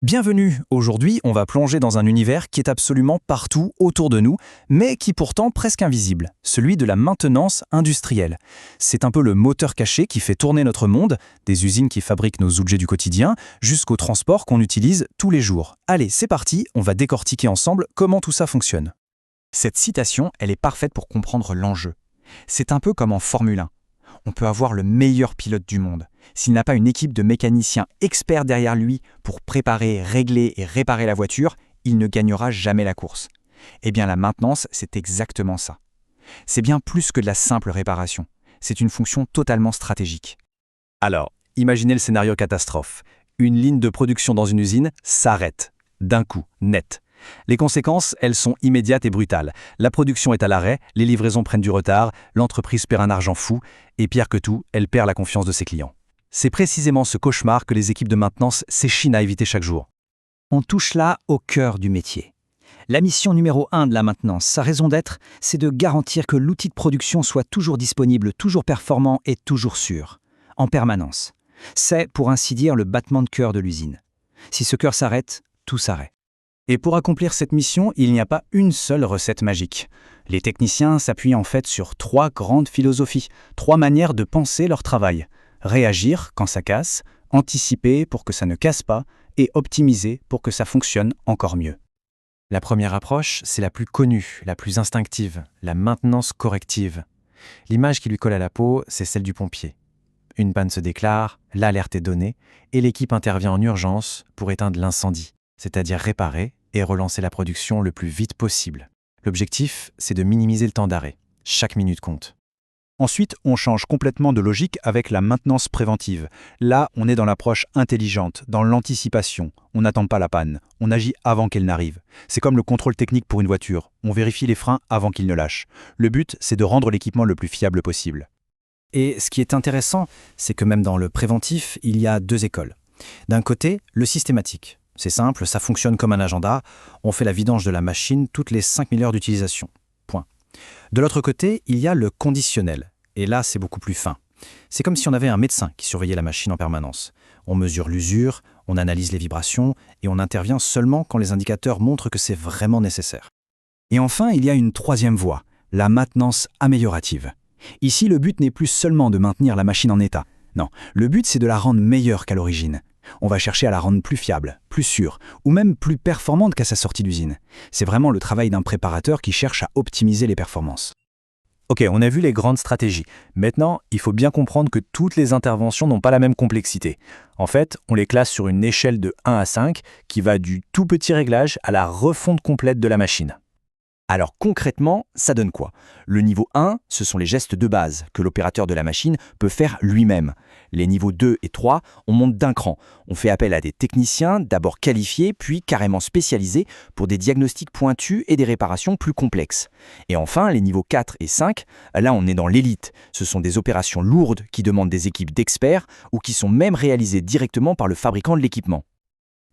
Bienvenue. Aujourd'hui, on va plonger dans un univers qui est absolument partout autour de nous, mais qui est pourtant presque invisible, celui de la maintenance industrielle. C'est un peu le moteur caché qui fait tourner notre monde, des usines qui fabriquent nos objets du quotidien, jusqu'au transport qu'on utilise tous les jours. Allez, c'est parti, on va décortiquer ensemble comment tout ça fonctionne. Cette citation, elle est parfaite pour comprendre l'enjeu. C'est un peu comme en Formule 1. On peut avoir le meilleur pilote du monde. S'il n'a pas une équipe de mécaniciens experts derrière lui pour préparer, régler et réparer la voiture, il ne gagnera jamais la course. Eh bien, la maintenance, c'est exactement ça. C'est bien plus que de la simple réparation. C'est une fonction totalement stratégique. Alors, imaginez le scénario catastrophe. Une ligne de production dans une usine s'arrête, d'un coup, net. Les conséquences, elles sont immédiates et brutales. La production est à l'arrêt, les livraisons prennent du retard, l'entreprise perd un argent fou, et pire que tout, elle perd la confiance de ses clients. C'est précisément ce cauchemar que les équipes de maintenance s'échinent à éviter chaque jour. On touche là au cœur du métier. La mission numéro 1 de la maintenance, sa raison d'être, c'est de garantir que l'outil de production soit toujours disponible, toujours performant et toujours sûr, en permanence. C'est, pour ainsi dire, le battement de cœur de l'usine. Si ce cœur s'arrête, tout s'arrête. Et pour accomplir cette mission, il n'y a pas une seule recette magique. Les techniciens s'appuient en fait sur 3 grandes philosophies, 3 manières de penser leur travail. Réagir quand ça casse, anticiper pour que ça ne casse pas, et optimiser pour que ça fonctionne encore mieux. La première approche, c'est la plus connue, la plus instinctive, la maintenance corrective. L'image qui lui colle à la peau, c'est celle du pompier. Une panne se déclare, l'alerte est donnée, et l'équipe intervient en urgence pour éteindre l'incendie, c'est-à-dire réparer et relancer la production le plus vite possible. L'objectif, c'est de minimiser le temps d'arrêt. Chaque minute compte. Ensuite, on change complètement de logique avec la maintenance préventive. Là, on est dans l'approche intelligente, dans l'anticipation. On n'attend pas la panne, on agit avant qu'elle n'arrive. C'est comme le contrôle technique pour une voiture. On vérifie les freins avant qu'ils ne lâchent. Le but, c'est de rendre l'équipement le plus fiable possible. Et ce qui est intéressant, c'est que même dans le préventif, il y a 2 écoles. D'un côté, le systématique. C'est simple, ça fonctionne comme un agenda. On fait la vidange de la machine toutes les 5000 heures d'utilisation. Point. De l'autre côté, il y a le conditionnel. Et là, c'est beaucoup plus fin. C'est comme si on avait un médecin qui surveillait la machine en permanence. On mesure l'usure, on analyse les vibrations et on intervient seulement quand les indicateurs montrent que c'est vraiment nécessaire. Et enfin, il y a une 3e voie, la maintenance améliorative. Ici, le but n'est plus seulement de maintenir la machine en état. Non, le but, c'est de la rendre meilleure qu'à l'origine. On va chercher à la rendre plus fiable, plus sûre, ou même plus performante qu'à sa sortie d'usine. C'est vraiment le travail d'un préparateur qui cherche à optimiser les performances. Ok, on a vu les grandes stratégies. Maintenant, il faut bien comprendre que toutes les interventions n'ont pas la même complexité. En fait, on les classe sur une échelle de 1 à 5 qui va du tout petit réglage à la refonte complète de la machine. Alors concrètement, ça donne quoi? Le niveau 1, ce sont les gestes de base que l'opérateur de la machine peut faire lui-même. Les niveaux 2 et 3, on monte d'un cran. On fait appel à des techniciens, d'abord qualifiés, puis carrément spécialisés pour des diagnostics pointus et des réparations plus complexes. Et enfin, les niveaux 4 et 5, là on est dans l'élite. Ce sont des opérations lourdes qui demandent des équipes d'experts ou qui sont même réalisées directement par le fabricant de l'équipement.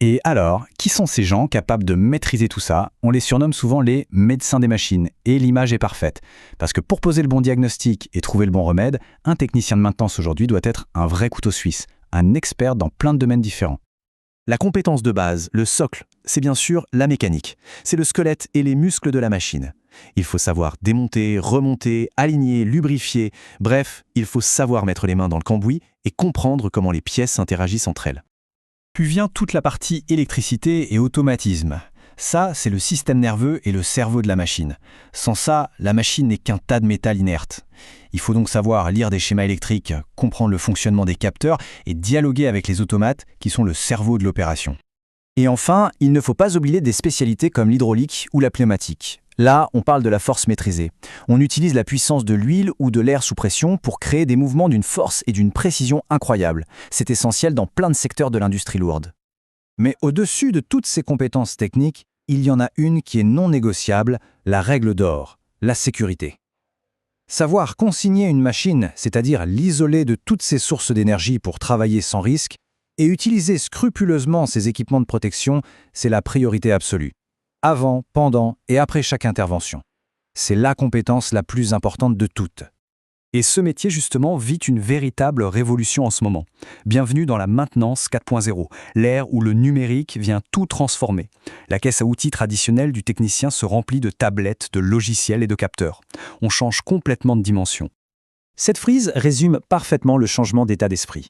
Et alors, qui sont ces gens capables de maîtriser tout ça? On les surnomme souvent les médecins des machines, et l'image est parfaite. Parce que pour poser le bon diagnostic et trouver le bon remède, un technicien de maintenance aujourd'hui doit être un vrai couteau suisse, un expert dans plein de domaines différents. La compétence de base, le socle, c'est bien sûr la mécanique. C'est le squelette et les muscles de la machine. Il faut savoir démonter, remonter, aligner, lubrifier. Bref, il faut savoir mettre les mains dans le cambouis et comprendre comment les pièces interagissent entre elles. Puis vient toute la partie électricité et automatisme. Ça, c'est le système nerveux et le cerveau de la machine. Sans ça, la machine n'est qu'un tas de métal inerte. Il faut donc savoir lire des schémas électriques, comprendre le fonctionnement des capteurs et dialoguer avec les automates qui sont le cerveau de l'opération. Et enfin, il ne faut pas oublier des spécialités comme l'hydraulique ou la pneumatique. Là, on parle de la force maîtrisée. On utilise la puissance de l'huile ou de l'air sous pression pour créer des mouvements d'une force et d'une précision incroyables. C'est essentiel dans plein de secteurs de l'industrie lourde. Mais au-dessus de toutes ces compétences techniques, il y en a une qui est non négociable, la règle d'or, la sécurité. Savoir consigner une machine, c'est-à-dire l'isoler de toutes ses sources d'énergie pour travailler sans risque, et utiliser scrupuleusement ses équipements de protection, c'est la priorité absolue. Avant, pendant et après chaque intervention. C'est la compétence la plus importante de toutes. Et ce métier, justement, vit une véritable révolution en ce moment. Bienvenue dans la maintenance 4.0, l'ère où le numérique vient tout transformer. La caisse à outils traditionnelle du technicien se remplit de tablettes, de logiciels et de capteurs. On change complètement de dimension. Cette frise résume parfaitement le changement d'état d'esprit.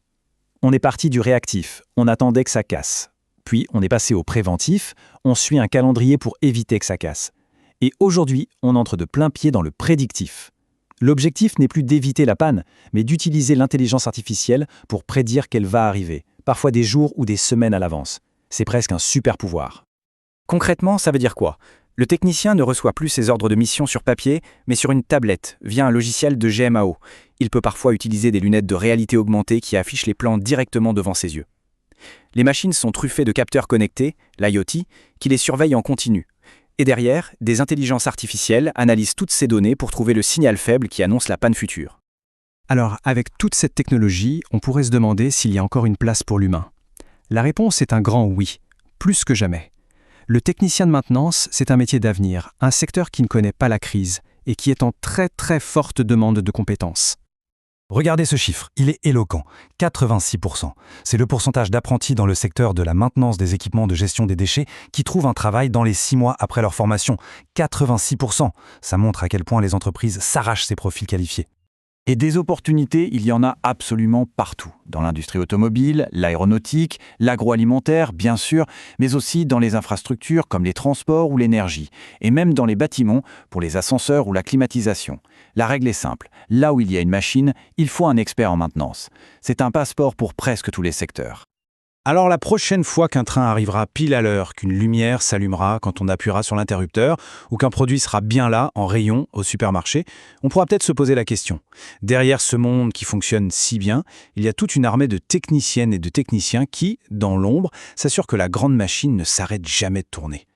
On est parti du réactif, on attendait que ça casse. Puis on est passé au préventif, on suit un calendrier pour éviter que ça casse. Et aujourd'hui, on entre de plein pied dans le prédictif. L'objectif n'est plus d'éviter la panne, mais d'utiliser l'intelligence artificielle pour prédire qu'elle va arriver, parfois des jours ou des semaines à l'avance. C'est presque un super pouvoir. Concrètement, ça veut dire quoi? Le technicien ne reçoit plus ses ordres de mission sur papier, mais sur une tablette, via un logiciel de GMAO. Il peut parfois utiliser des lunettes de réalité augmentée qui affichent les plans directement devant ses yeux. Les machines sont truffées de capteurs connectés, l'IoT, qui les surveillent en continu. Et derrière, des intelligences artificielles analysent toutes ces données pour trouver le signal faible qui annonce la panne future. Alors, avec toute cette technologie, on pourrait se demander s'il y a encore une place pour l'humain. La réponse est un grand oui, plus que jamais. Le technicien de maintenance, c'est un métier d'avenir, un secteur qui ne connaît pas la crise et qui est en très très forte demande de compétences. Regardez ce chiffre, il est éloquent, 86%. C'est le pourcentage d'apprentis dans le secteur de la maintenance des équipements de gestion des déchets qui trouvent un travail dans les 6 mois après leur formation. 86%. Ça montre à quel point les entreprises s'arrachent ces profils qualifiés. Et des opportunités, il y en a absolument partout. Dans l'industrie automobile, l'aéronautique, l'agroalimentaire, bien sûr, mais aussi dans les infrastructures comme les transports ou l'énergie, et même dans les bâtiments pour les ascenseurs ou la climatisation. La règle est simple, là où il y a une machine, il faut un expert en maintenance. C'est un passeport pour presque tous les secteurs. Alors la prochaine fois qu'un train arrivera pile à l'heure, qu'une lumière s'allumera quand on appuiera sur l'interrupteur, ou qu'un produit sera bien là, en rayon, au supermarché, on pourra peut-être se poser la question. Derrière ce monde qui fonctionne si bien, il y a toute une armée de techniciennes et de techniciens qui, dans l'ombre, s'assurent que la grande machine ne s'arrête jamais de tourner.